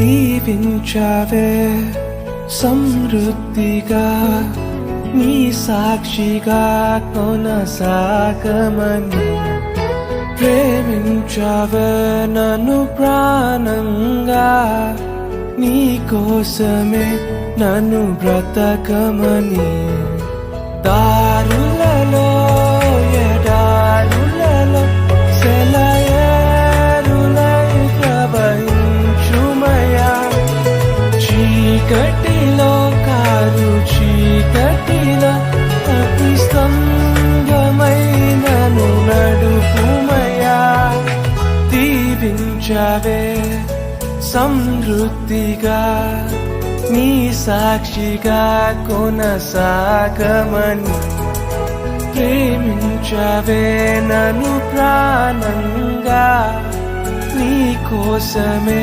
దీవించావే సమృద్ధిగా నీ సాక్షిగా కొనసాగమని ప్రేమించావే నన్ను ప్రాణంగా నీ కోసమే నన్ను బ్రతకమని దారులలో ఎడారులలో సెలయేరులై ప్రవహించుమయా చీకటిలో కారు చీకటిలో అతి స్తంభమైనను నడుపుమయా దీవించావే సమృద్ధిగా నీ సాక్షిగా కొనసాగమని ప్రేమించవే నన్ను ప్రాణంగా నీ కోసమే